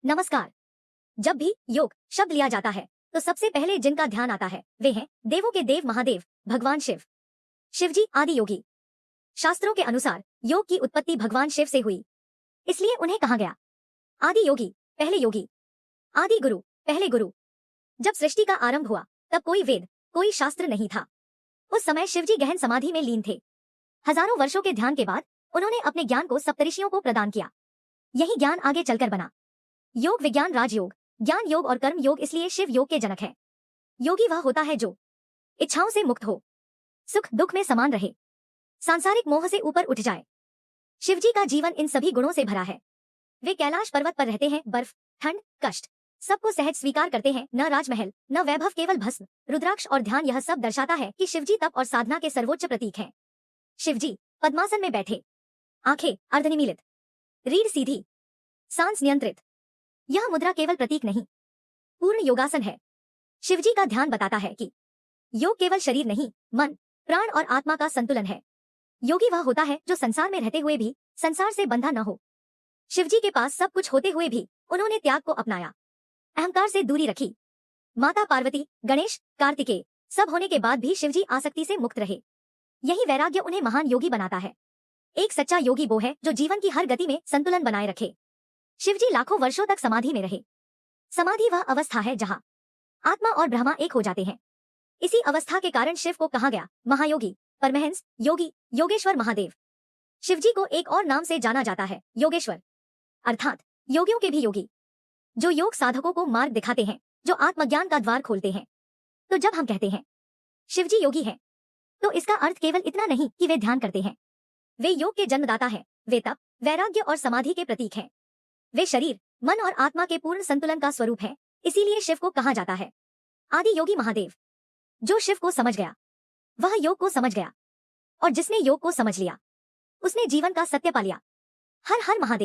नमस्कार। जब भी योग शब्द लिया जाता है तो सबसे पहले जिनका ध्यान आता है वे हैं देवों के देव महादेव भगवान शिव। शिवजी आदि योगी। शास्त्रों के अनुसार योग की उत्पत्ति भगवान शिव से हुई, इसलिए उन्हें कहा गया आदि योगी, पहले योगी। आदि गुरु, पहले गुरु। जब सृष्टि का आरंभ हुआ तब कोई वेद, कोई शास्त्र नहीं था। उस समय शिवजी गहन समाधि में लीन थे। हजारों वर्षों के ध्यान के बाद उन्होंने अपने ज्ञान को सप्तऋषियों को प्रदान किया। यही ज्ञान आगे चलकर बना योग विज्ञान, राजयोग, ज्ञान योग और कर्म योग। इसलिए शिव योग के जनक है। योगी वह होता है जो इच्छाओं से मुक्त हो, सुख दुख में समान रहे, सांसारिक मोह से ऊपर उठ जाए। शिवजी का जीवन इन सभी गुणों से भरा है। वे कैलाश पर्वत पर रहते हैं। बर्फ, ठंड, कष्ट सबको सहज स्वीकार करते हैं। न राजमहल, न वैभव, केवल भस्म, रुद्राक्ष और ध्यान। यह सब दर्शाता है कि शिवजी तप और साधना के सर्वोच्च प्रतीक हैं। शिवजी पद्मासन में बैठे, आंखें अर्धनिमीलित, रीढ़ सीधी, सांस नियंत्रित। यह मुद्रा केवल प्रतीक नहीं, पूर्ण योगासन है। शिवजी का ध्यान बताता है कि योग केवल शरीर नहीं, मन, प्राण और आत्मा का संतुलन है। योगी वह होता है जो संसार में रहते हुए भी संसार से बंधा न हो। शिवजी के पास सब कुछ होते हुए भी उन्होंने त्याग को अपनाया, अहंकार से दूरी रखी। माता पार्वती, गणेश, कार्तिकेय सब होने के बाद भी शिवजी आसक्ति से मुक्त रहे। यही वैराग्य उन्हें महान योगी बनाता है। एक सच्चा योगी वो है जो जीवन की हर गति में संतुलन बनाए रखे। शिवजी लाखों वर्षों तक समाधि में रहे। समाधि वह अवस्था है जहां आत्मा और ब्रह्मा एक हो जाते हैं। इसी अवस्था के कारण शिव को कहा गया महायोगी, परमहंस, योगी, योगेश्वर महादेव। शिवजी को एक और नाम से जाना जाता है योगेश्वर, अर्थात योगियों के भी योगी, जो योग साधकों को मार्ग दिखाते हैं, जो आत्मज्ञान का द्वार खोलते हैं। तो जब हम कहते हैं शिवजी योगी है तो इसका अर्थ केवल इतना नहीं कि वे ध्यान करते हैं। वे योग के जन्मदाता हैं। वे तप, वैराग्य और समाधि के प्रतीक हैं। वे शरीर, मन और आत्मा के पूर्ण संतुलन का स्वरूप है। इसीलिए शिव को कहा जाता है आदि योगी महादेव। जो शिव को समझ गया वह योग को समझ गया, और जिसने योग को समझ लिया उसने जीवन का सत्य पा लिया। हर हर महादेव।